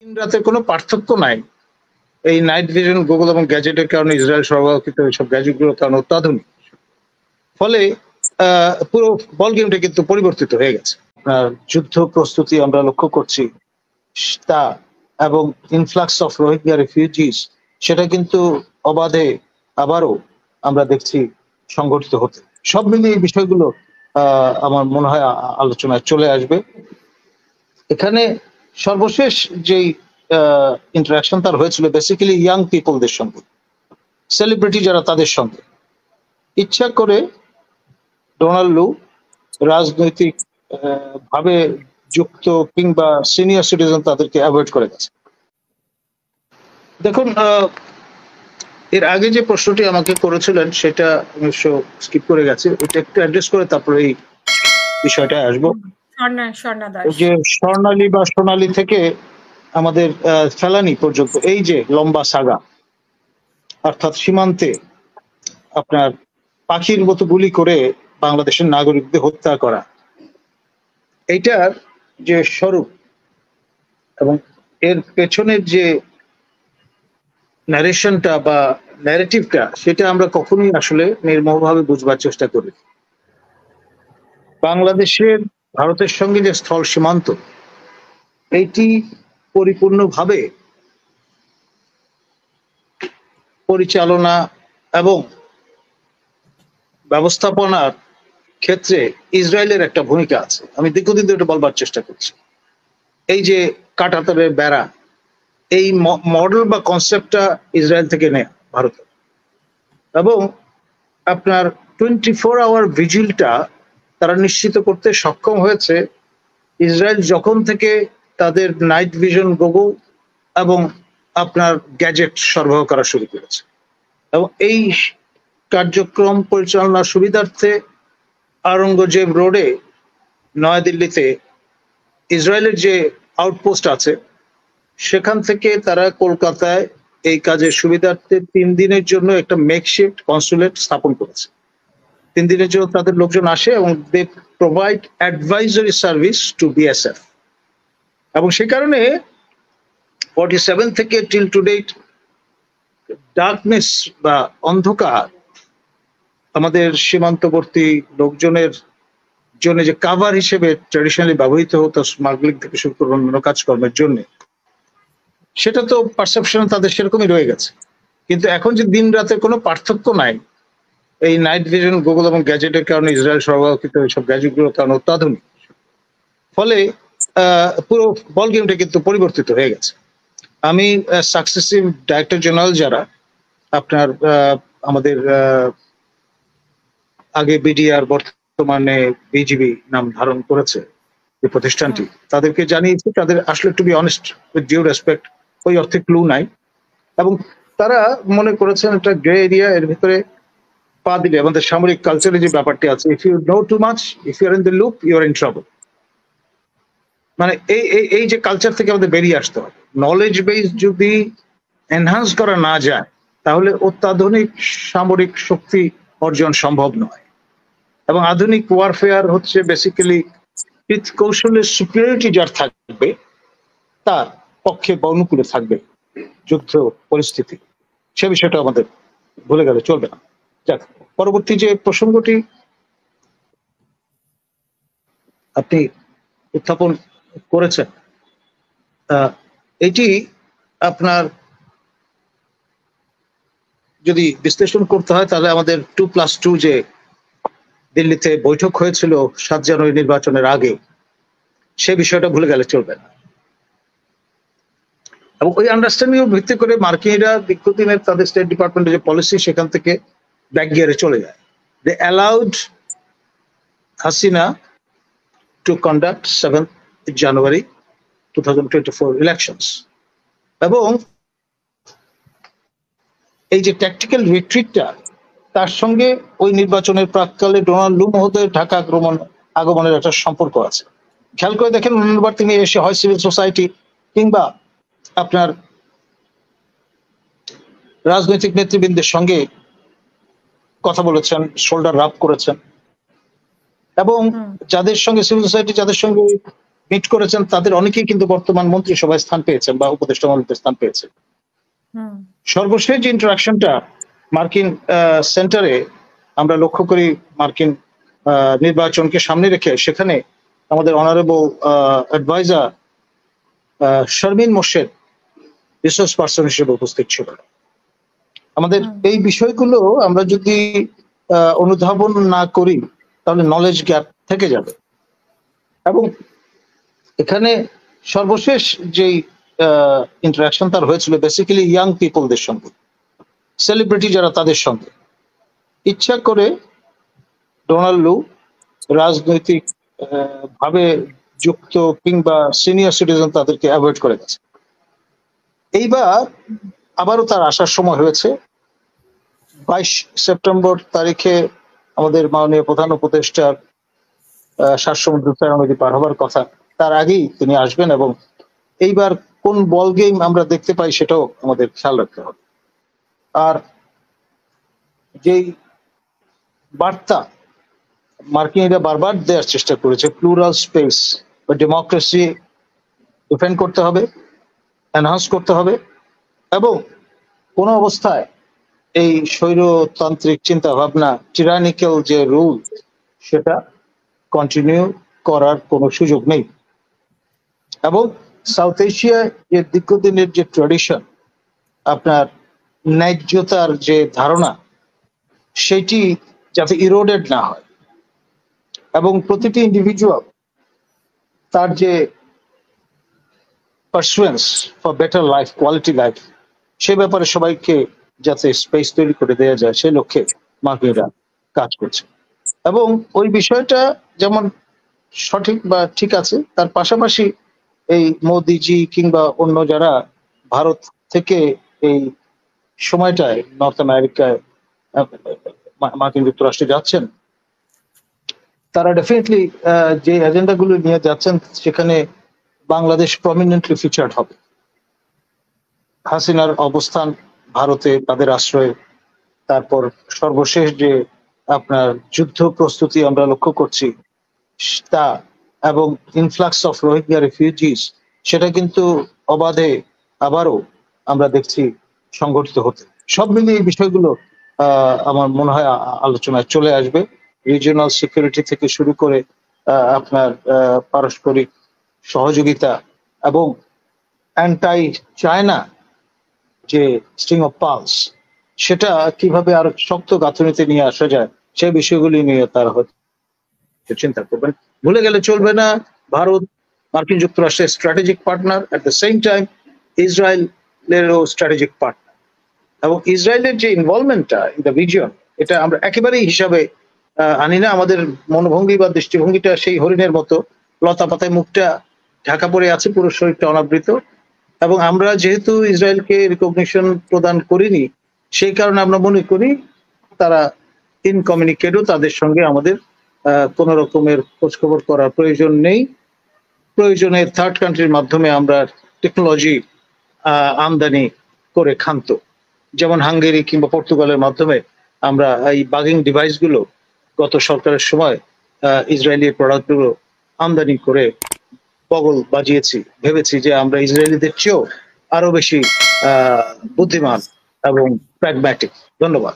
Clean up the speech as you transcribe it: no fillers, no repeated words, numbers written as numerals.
দিন রাতের কোনো পার্থক্য নাই। এই নাইট ভিশন, গুগল এবং গ্যাজেটের কারণে ইসরায়েল সরবরাহকৃত এইসব গ্যাজেটগুলোর কারণে অত্যাধুনিক। ফলে পুরো বল গেমটা কিন্তু পরিবর্তিত হয়ে গেছে। যুদ্ধ প্রস্তুতি আমরা লক্ষ্য করছি তা এবং ইনফ্লাক্স অফ রোহিঙ্গা রিফিউজিস সেটা কিন্তু অবাধে আবারও আমরা দেখছি সংগঠিত হতে। সব মিলিয়ে এই বিষয়গুলো আমার মনে হয় আলোচনায় চলে আসবে। এখানে সর্বশেষ যেই ইন্টারাকশন তার হয়েছিল বেসিক্যালি ইয়াং পিপলদের সঙ্গে, সেলিব্রিটি যারা, তাদের সঙ্গে ইচ্ছা করে ডোনাল্ড লু রাজনৈতিক ভাবে যুক্ত কিংবা সিনিয়র সিটিজেন তাদেরকে অ্যাভয়েড করে গেছে। দেখুন, এর আগে যে প্রশ্নটি আমাকে করেছিলেন সেটা অবশ্য স্কিপ করে গেছে, ওটা একটু অ্যাড্রেস করে তারপরে এই বিষয়টা আসবো। যে স্বর্ণালী বা সোনালী থেকে আমাদের ফেলানি পর্যন্ত এই যে লম্বা সাগা, অর্থাৎ সীমান্তে আপনার পাখির মতো গুলি করে বাংলাদেশের নাগরিকদের হত্যা করা, এইটার যে স্বরূপ এবং এর পেছনের যে ন্যারেশনটা বা ন্যারেটিভটা, সেটা আমরা কখনোই আসলে নির্মমভাবে বুঝবার চেষ্টা করি। বাংলাদেশের ভারতের সঙ্গে যে স্থল সীমান্ত, এইটি পরিপূর্ণভাবে পরিচালনা এবং ব্যবস্থাপনার ক্ষেত্রে ইসরায়েলের একটা ভূমিকা আছে। আমি দীর্ঘদিন ধরে এটা বলবার চেষ্টা করছি। এই যে কাঁটাতারের বেড়া, এই মডেল বা কনসেপ্টটা ইসরায়েল থেকে নেয়া ভারতে, এবং আপনার 24 আওয়ার ভিজিলটা তারা নিশ্চিত করতে সক্ষম হয়েছে ইসরায়েল যখন থেকে তাদের নাইট ভিশন, গুগল এবং আপনার গ্যাজেট সরবরাহ করা শুরু করেছে। এবং এই কার্যক্রম পরিচালনার সুবিধার্থে আওরঙ্গজেব রোডে নয়াদিল্লিতে ইসরায়েলের যে আউটপোস্ট আছে, সেখান থেকে তারা কলকাতায় এই কাজের সুবিধার্থে 3 দিনের জন্য একটা মেকশিফট কনসুলেট স্থাপন করেছে। 3 দিনের জন্য তাদের লোকজন আসে এবং they provide advisory service to BSF. এবং সে কারণে 47 থেকে টিল টু ডেট ডার্কনেস বা অন্ধকার আমাদের সীমান্তবর্তী লোকজনের জন্য যে কাভার হিসেবে ট্র্যাডিশনালি ব্যবহৃত হতো স্মাগলিং থেকে শুরু করে অন্যান্য কাজকর্মের জন্য, সেটা তো পারসেপশন তাদের সেরকমই রয়ে গেছে। কিন্তু এখন যে দিন রাতের কোনো পার্থক্য নাই, এই নাইট ভিশন, গুগল এবং গ্যাজেটের কারণে ইসরায়েল সরবরাহকৃত এইসব গ্যাজেটগুলোর কারণে অত্যাধুনিক। ফলে পুরো বল গেমটা কিন্তু পরিবর্তিত হয়ে গেছে। আমি সাকসেসিভ ডাইরেক্টর জেনারেল যারা আপনার আমাদের আগে বিডিআর, বর্তমানে বিজিবি নাম ধারণ করেছে যে প্রতিষ্ঠানটি, তাদেরকে জানিয়েছি তাদের আসলে to be honest with due respect ওই অর্থে ক্লু নাই, এবং তারা মনে করেছেন একটা গ্রে এরিয়া, এর ভিতরে পা দিলে আমাদের সামরিক কালচারে যে ব্যাপারটি আছে, if you know too much, if you are in the loop, you are in trouble. মানে এই যে কালচার থেকে আমাদের বেরিয়ে আসতে হবে। নলেজ বেস যদি এনহান্স করা না যায়, তাহলে অত্যাধুনিক সামরিক শক্তি অর্জন সম্ভব নয়। এবং আধুনিক ওয়ারফেয়ার হচ্ছে বেসিক্যালি কৌশলের সুপিরিয়রিটি যার থাকবে তার পক্ষে বা অনুকূলে থাকবে যুদ্ধ পরিস্থিতি। সে বিষয়টা আমাদের ভুলে গেলে চলবে না। যাক, পরবর্তী যে প্রসঙ্গটি আপনি উত্থাপন করেছেন, এটি আপনার যদি বিশ্লেষণ করতে হয় তাহলে আমাদের 2+2 যে দিল্লিতে বৈঠক হয়েছিল 7 জানুয়ারি নির্বাচনের আগে, সে বিষয়টা ভুলে গেলে চলবে না। এবং ওই আন্ডারস্ট্যান্ডিং এর ভিত্তি করে মার্কিনিরা দীর্ঘদিনের তাদের স্টেট ডিপার্টমেন্টের যে পলিসি, সেখান থেকে ব্যাক গিয়ারে চলে যায়। They allowed Hasina to conduct 7 January 2024 elections. এবং এই যে ট্যাকটিক্যাল রিট্রিটটা, তার সঙ্গে ওই নির্বাচনের প্রাককালে ডোনাল্ড লু মহোদয়ের ঢাকা আগমনের একটা সম্পর্ক আছে। খেয়াল করে দেখেন, অন্যবার তিনি এসে হয় সিভিল সোসাইটি কিংবা আপনার রাজনৈতিক নেতৃবৃন্দের সঙ্গে কথা বলেছেন, শোল্ডার রাব করেছেন, এবং যাদের সঙ্গে সিভিল সোসাইটি, যাদের সঙ্গে মিট করেছেন তাদের অনেকেই কিন্তু বর্তমান মন্ত্রিসভায় স্থান পেয়েছেন বা উপদেষ্টা মণ্ডলীতে স্থান পেয়েছেন। সর্বশেষ যে ইন্টারাকশনটা মার্কিন সেন্টারে আমরা লক্ষ্য করি, মার্কিন নির্বাচনকে সামনে রেখে সেখানে আমাদের honourable adviser Sharmin Morshed resource person হিসেবে উপস্থিত ছিল। আমাদের এই বিষয়গুলো আমরা যদি অনুধাবন না করি তাহলে নলেজ গ্যাপ থেকে যাবে। এবং এখানে সর্বশেষ যেই ইন্টারাকশন তার হয়েছিল বেসিক্যালি ইয়াং পিপলদের সঙ্গে, সেলিব্রিটি যারা, তাদের সঙ্গে ইচ্ছা করে ডোনাল্ড লু রাজনৈতিক ভাবে যুক্ত কিংবা সিনিয়র সিটিজেন তাদেরকে অ্যাভয়েড করে গেছে। এইবার আবারও তার আসার সময় হয়েছে। 22 সেপ্টেম্বর তারিখে আমাদের মাননীয় প্রধান উপদেষ্টার 7 সমুদ্র নদী পার হবার কথা, তার আগেই তিনি আসবেন এবং এইবার কোন বল গেম আমরা দেখতে পাই সেটাও আমাদের খেয়াল রাখতে হবে। আর যেই বার্তা মার্কিনীরা বারবার দেওয়ার চেষ্টা করেছে, প্লুরাল স্পেস বা ডেমোক্রেসি ডিফেন্ড করতে হবে, এনহান্স করতে হবে এবং কোন অবস্থায় এই স্বৈরতান্ত্রিক চিন্তা ভাবনা, টিরানিক্যাল যে রুল, সেটা কন্টিনিউ করার কোনো সুযোগ নেই। এবং সাউথ এশিয়ায় যে দীর্ঘদিনের যে ট্র্যাডিশন, আপনার ন্যায্যতার যে ধারণা, সেটি যাতে ইরোডেড না হয় এবং প্রতিটি ইন্ডিভিজুয়াল তার যে pursuance for better life, quality life, সে ব্যাপারে সবাইকে যাতে স্পেস তৈরি করে দেওয়া যায় সে লক্ষ্যে মার্কিনীরা কাজ করছে। এবং ওই বিষয়টা যেমন সঠিক বা ঠিক আছে, তার পাশাপাশি এই মোদিজি কিংবা অন্য যারা ভারত থেকে এই সময়টায় নর্থ আমেরিকায় মার্কিন যুক্তরাষ্ট্রে যাচ্ছেন, তারা ডেফিনেটলি যে এজেন্ডাগুলো নিয়ে যাচ্ছেন সেখানে বাংলাদেশ প্রমিনেন্টলি ফিচার্ড হবে। হাসিনার অবস্থান ভারতে, তাদের আশ্রয়, তারপর সর্বশেষ যে আপনার যুদ্ধ প্রস্তুতি আমরা লক্ষ্য করছি তা, এবং ইনফ্লাক্স অফ রোহিঙ্গা রিফিউজিস, সেটা কিন্তু অবাধে আবারও আমরা দেখছি সংগঠিত হতে। সব মিলিয়ে এই বিষয়গুলো আমার মনে হয় আলোচনায় চলে আসবে। রিজিওনাল সিকিউরিটি থেকে শুরু করে আপনার পারস্পরিক সহযোগিতা এবং অ্যান্টাই চায়না যে স্ট্রিং অফ পালস, সেটা কিভাবে আরো শক্ত গাঁথুনিতে নিয়ে আসা যায় সেই বিষয়গুলি নিয়ে তারা হয়তো চিন্তা করবেন। ভুলে গেলে চলবে না, ভারত মার্কিন যুক্তরাষ্ট্রের strategic partner, at the same time ইসরায়েলেরও স্ট্র্যাটেজিক পার্টনার। এবং ইসরায়েলের যে ইনভলভমেন্টটা ইন দ্য রিজিয়ন, এটা আমরা একেবারেই হিসাবে আনি না। আমাদের মনোভঙ্গি বা দৃষ্টিভঙ্গিটা সেই হরিণের মতো, লতা পাতায় মুখটা ঢাকা পড়ে আছে, পুরো শরীরটা অনাবৃত। এবং আমরা যেহেতু ইসরায়েলকে রিকগনিশন প্রদান করিনি, সেই কারণে আমরা মনে করি তারা ইনকমিউনিকেটও, তাদের সঙ্গে আমাদের কোন রকমের খোঁজখবর করার প্রয়োজন নেই। প্রয়োজনে থার্ড কান্ট্রির মাধ্যমে আমরা টেকনোলজি আমদানি করে খান্ত, যেমন হাঙ্গেরি কিংবা পর্তুগালের মাধ্যমে আমরা এই বাগিং ডিভাইসগুলো গত সরকারের সময় ইসরায়েলি প্রোডাক্টগুলো আমদানি করে বগল বাজিয়েছি, ভেবেছি যে আমরা ইসরায়েলিদের চেয়েও আরো বেশি বুদ্ধিমান এবং প্র্যাগম্যাটিক। ধন্যবাদ।